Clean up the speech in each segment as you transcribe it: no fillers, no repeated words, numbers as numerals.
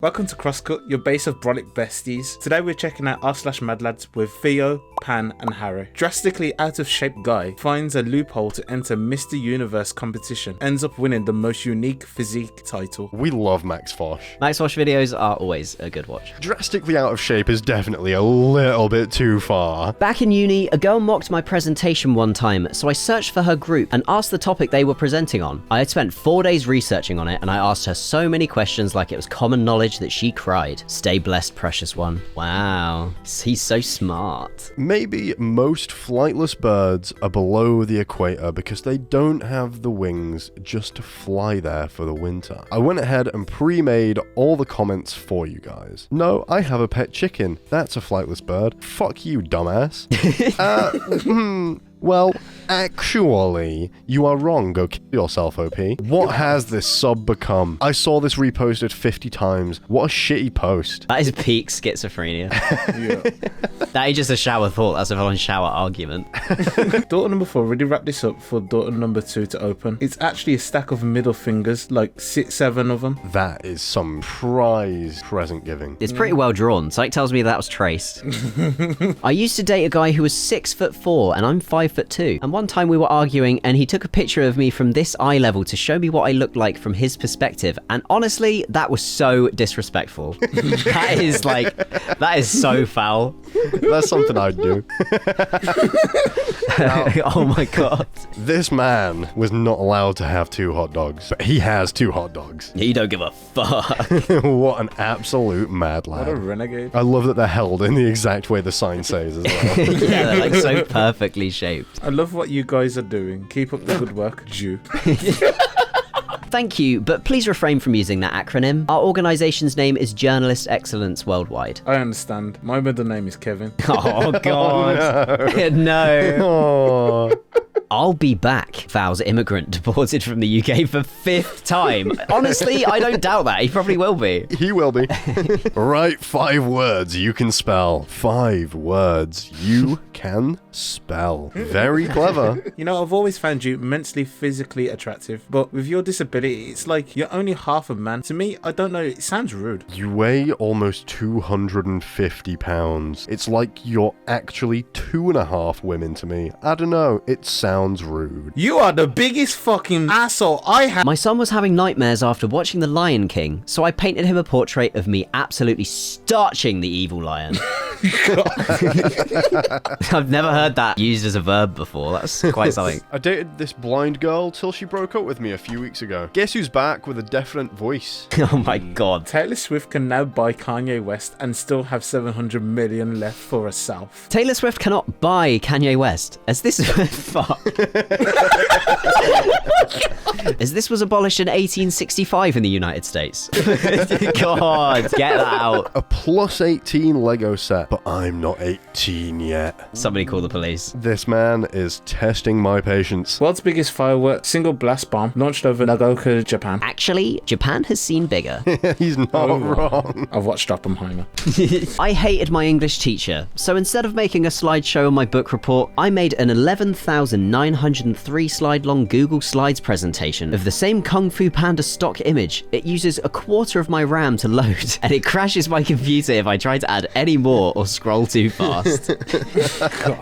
Welcome to Crosscut, your base of brolic besties. Today we're checking out r/Madlads with Theo, Pan and Harry. Drastically out of shape guy finds a loophole to enter Mr. Universe competition, ends up winning the most unique physique title. We love Max Fosh. Max Fosh videos are always a good watch. Drastically out of shape is definitely a little bit too far. Back in uni, a girl mocked my presentation one time, so I searched for her group and asked the topic they were presenting on. I had spent 4 days researching on it, and I asked her so many questions like it was common knowledge that she cried. Stay blessed, precious one. Wow, he's so smart. Maybe most flightless birds are below the equator because they don't have the wings just to fly there for the winter. I went ahead and pre-made all the comments for you guys. No, I have a pet chicken. That's a flightless bird. Fuck you, dumbass. Well, actually, you are wrong. Go kill yourself, OP. What has this sub become? I saw this reposted 50 times. What a shitty post. That is peak schizophrenia. Yeah. That is just a shower thought. That's a full-on shower argument. Daughter number 4 really wrapped this up for daughter number 2 to open. It's actually a stack of middle fingers, like 6-7 of them. That is some prize present giving. It's pretty well drawn. Something tells me that was traced. I used to date a guy who was 6'4" and I'm 5'2". And one time we were arguing and he took a picture of me from this eye level to show me what I looked like from his perspective. And honestly, that was so disrespectful. That is so foul. That's something I'd do. Oh my god. This man was not allowed to have 2 hot dogs, but he has 2 hot dogs. You don't give a fuck. What an absolute mad lad. What a renegade. I love that they're held in the exact way the sign says as well. Yeah, they're like so perfectly shaped. I love what you guys are doing. Keep up the good work, Jew. Thank you, but please refrain from using that acronym. Our organization's name is Journalist Excellence Worldwide. I understand. My middle name is Kevin. Oh god. Oh, No. Oh. I'll be back, vows immigrant deported from the UK for 5th time. Honestly, I don't doubt that. He probably will be. He will be. Write 5 words you can spell. 5 words you can spell. Very clever. You know, I've always found you immensely physically attractive, but with your disability, it's like you're only half a man. To me, I don't know, it sounds rude. You weigh almost 250 pounds. It's like you're actually 2.5 women to me. I don't know, it sounds rude. You are the biggest fucking asshole I have. My son was having nightmares after watching The Lion King, so I painted him a portrait of me absolutely starching the evil lion. I've never heard that used as a verb before. That's quite something. I dated this blind girl till she broke up with me a few weeks ago. Guess who's back with a definite voice? Oh my god. Taylor Swift can now buy Kanye West and still have 700 million left for herself. Taylor Swift cannot buy Kanye West, as this fuck. As this was abolished in 1865 in the United States. God, get that out. A plus 18 Lego set, but I'm not 18 yet. Somebody call the police. This man is testing my patience. World's biggest firework single blast bomb launched over Nagoya, Japan. Actually, Japan has seen bigger. He's not wrong. I've watched Oppenheimer. I hated my English teacher, so instead of making a slideshow on my book report, I made an 11,903 slide long Google Slides presentation of the same Kung Fu Panda stock image. It uses 1/4 of my RAM to load, and it crashes my computer if I try to add any more or scroll too fast.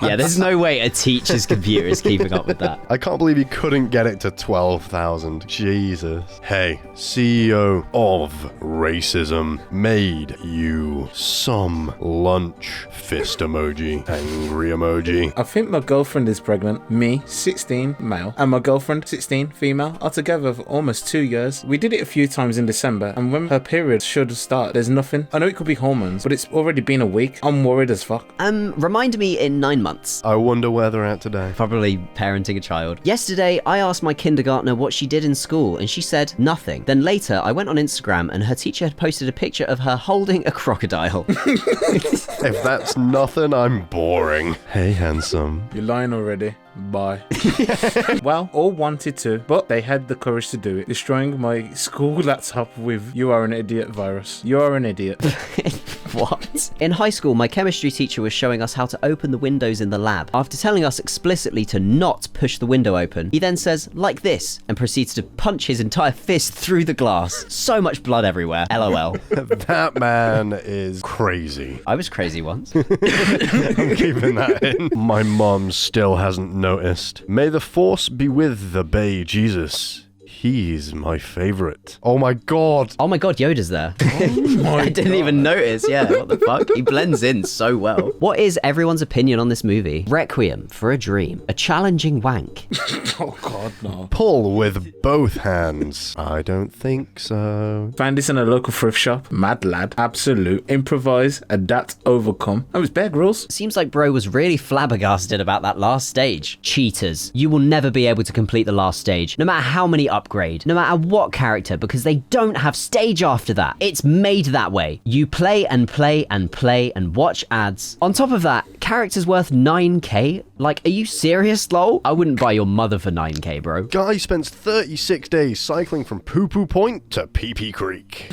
Yeah, there's no way a teacher's computer is keeping up with that. I can't believe he couldn't get it to 12,000. Jesus. Hey, CEO of racism made you some lunch. Fist emoji. Angry emoji. I think my girlfriend is pregnant. Me, 16, male, and my girlfriend, 16, female, are together for almost 2 years. We did it a few times in December, and when her period should start, there's nothing. I know it could be hormones, but it's already been a week. I'm worried as fuck. Remind me in 9 months. I wonder where they're at today. Probably parenting a child. Yesterday, I asked my kindergartner what she did in school, and she said nothing. Then later, I went on Instagram, and her teacher had posted a picture of her holding a crocodile. If that's nothing, I'm boring. Hey, handsome. You're lying already. Bye. Well, all wanted to, but they had the courage to do it, destroying my school laptop with "You are an idiot" virus. You are an idiot. What? In high school, my chemistry teacher was showing us how to open the windows in the lab. After telling us explicitly to not push the window open, he then says, like this, and proceeds to punch his entire fist through the glass. So much blood everywhere. LOL. That man is crazy. I was crazy once. I'm keeping that in. My mum still hasn't noticed. May the force be with the Bay Jesus. He's my favorite. Oh my god. Oh my god, Yoda's there. I didn't even notice. Yeah, what the fuck? He blends in so well. What is everyone's opinion on this movie? Requiem for a Dream. A challenging wank. Oh god, no. Pull with both hands. I don't think so. Found this in a local thrift shop. Mad lad. Absolute. Improvise. Adapt. Overcome. That was Bear Grylls. Seems like bro was really flabbergasted about that last stage. Cheaters. You will never be able to complete the last stage, no matter how many upgrade, no matter what character, because they don't have stage after that. It's made that way. You play and play and play and watch ads. On top of that, characters worth 9k? Like, are you serious, lol? I wouldn't buy your mother for 9k, bro. Guy spends 36 days cycling from Poo Poo Point to Pee Pee Creek.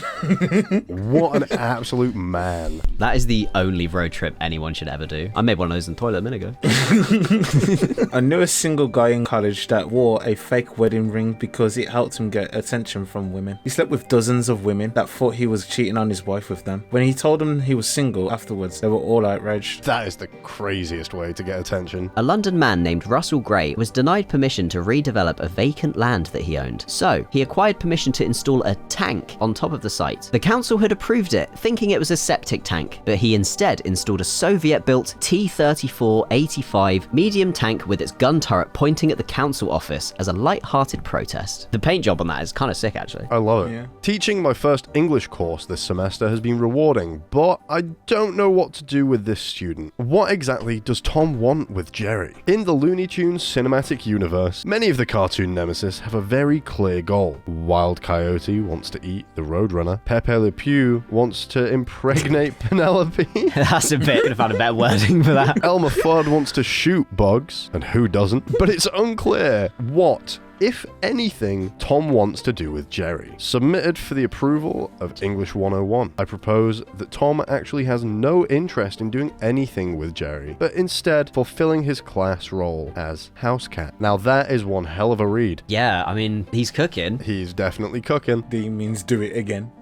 What an absolute man. That is the only road trip anyone should ever do. I made one of those in the toilet a minute ago. I knew a single guy in college that wore a fake wedding ring because it helped him get attention from women. He slept with dozens of women that thought he was cheating on his wife with them. When he told them he was single afterwards, they were all outraged. That is the craziest way to get attention. A London man named Russell Gray was denied permission to redevelop a vacant land that he owned. So, he acquired permission to install a tank on top of the site. The council had approved it, thinking it was a septic tank, but he instead installed a Soviet-built T-34-85 medium tank with its gun turret pointing at the council office as a light-hearted protest. The paint job on that is kind of sick, actually. I love it. Yeah. Teaching my first English course this semester has been rewarding, but I don't know what to do with this student. What exactly does Tom want with Jerry? In the Looney Tunes cinematic universe, many of the cartoon nemesis have a very clear goal. Wild Coyote wants to eat the Roadrunner. Pepe Le Pew wants to impregnate Penelope. That's a bit, could have found a better wording for that. Elmer Fudd wants to shoot Bugs, and who doesn't? But it's unclear what, if anything, Tom wants to do with Jerry. Submitted for the approval of English 101. I propose that Tom actually has no interest in doing anything with Jerry, but instead fulfilling his class role as house cat. Now that is one hell of a read. Yeah, I mean, he's cooking. He's definitely cooking. D means do it again.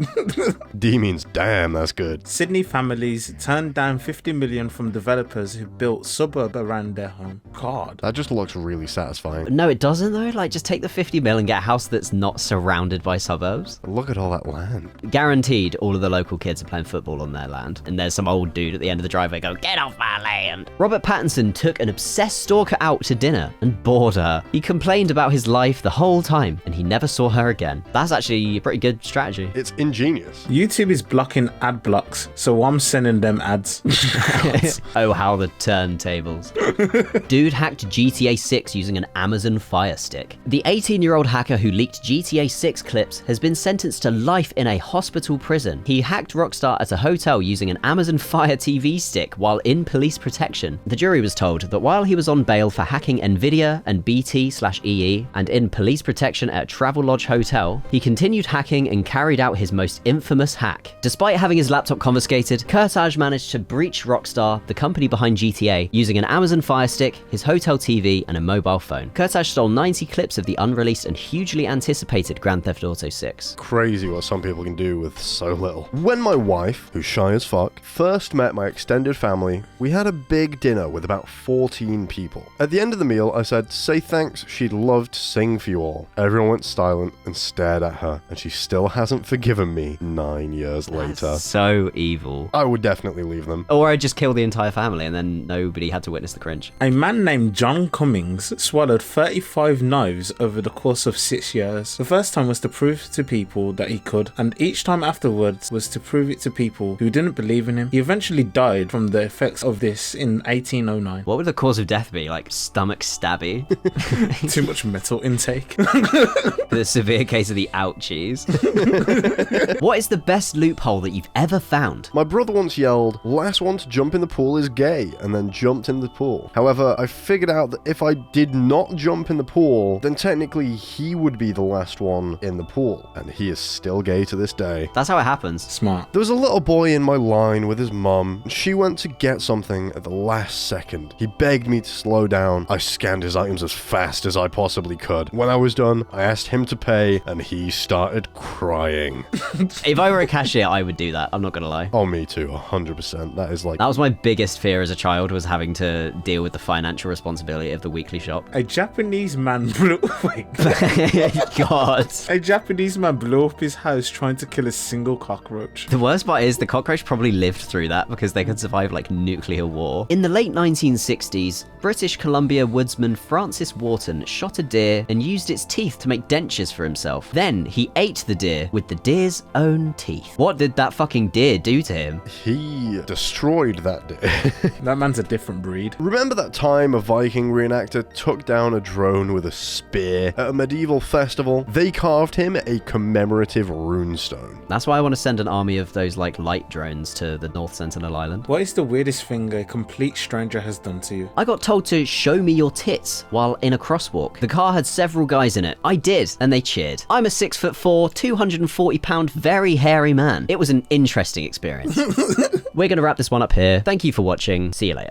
D means damn, that's good. Sydney families turned down 50 million from developers who built suburb around their home. God. That just looks really satisfying. No, it doesn't though. Like, just take the 50 mil and get a house that's not surrounded by suburbs. Look at all that land. Guaranteed all of the local kids are playing football on their land, and there's some old dude at the end of the driveway going, "Get off my land!" Robert Pattinson took an obsessed stalker out to dinner and bored her. He complained about his life the whole time, and he never saw her again. That's actually a pretty good strategy. It's ingenious. YouTube is blocking ad blocks, so I'm sending them ads. Oh, how the turntables. Dude hacked GTA 6 using an Amazon Fire Stick. The 18-year-old hacker who leaked GTA 6 clips has been sentenced to life in a hospital prison. He hacked Rockstar at a hotel using an Amazon Fire TV stick while in police protection. The jury was told that while he was on bail for hacking Nvidia and BT/EE and in police protection at a Travelodge hotel, he continued hacking and carried out his most infamous hack. Despite having his laptop confiscated, Kurtaj managed to breach Rockstar, the company behind GTA, using an Amazon Fire Stick, his hotel TV, and a mobile phone. Kurtaj stole 90 clips of the unreleased and hugely anticipated Grand Theft Auto 6. Crazy what some people can do with so little. When my wife, who's shy as fuck, first met my extended family, we had a big dinner with about 14 people. At the end of the meal, I said, "Say thanks, she'd love to sing for you all." Everyone went silent and stared at her, and she still hasn't forgiven me 9 years later. So evil. I would definitely leave them. Or I'd just kill the entire family and then nobody had to witness the cringe. A man named John Cummings swallowed 35 knives times over the course of 6 years. The first time was to prove to people that he could, and each time afterwards was to prove it to people who didn't believe in him. He eventually died from the effects of this in 1809. What would the cause of death be? Like stomach stabby? Too much metal intake. The severe case of the ouchies. What is the best loophole that you've ever found? My brother once yelled, "Last one to jump in the pool is gay," and then jumped in the pool. However, I figured out that if I did not jump in the pool, then technically he would be the last one in the pool, and he is still gay to this day. That's how it happens. Smart. There was a little boy in my line with his mum, and she went to get something at the last second. He begged me to slow down. I scanned his items as fast as I possibly could. When I was done, I asked him to pay, and he started crying. If I were a cashier, I would do that. I'm not gonna lie. Oh, me too, 100%. That is like... That was my biggest fear as a child, was having to deal with the financial responsibility of the weekly shop. A Japanese man blew... Wait. God. A Japanese man blew up his house trying to kill a single cockroach. The worst part is the cockroach probably lived through that because they could survive like nuclear war. In the late 1960s, British Columbia woodsman Francis Wharton shot a deer and used its teeth to make dentures for himself. Then he ate the deer with the deer's own teeth. What did that fucking deer do to him? He destroyed that deer. That man's a different breed. Remember that time a Viking reenactor took down a drone with a spear at a medieval festival? They carved him a commemorative runestone. That's why I want to send an army of those like light drones to the North Sentinel Island. What is the weirdest thing a complete stranger has done to you? I got told to show me your tits while in a crosswalk. The car had several guys in it. I did, and they cheered. I'm a 6'4", 240 pound, very hairy man. It was an interesting experience. We're gonna wrap this one up here. Thank you for watching. See you later.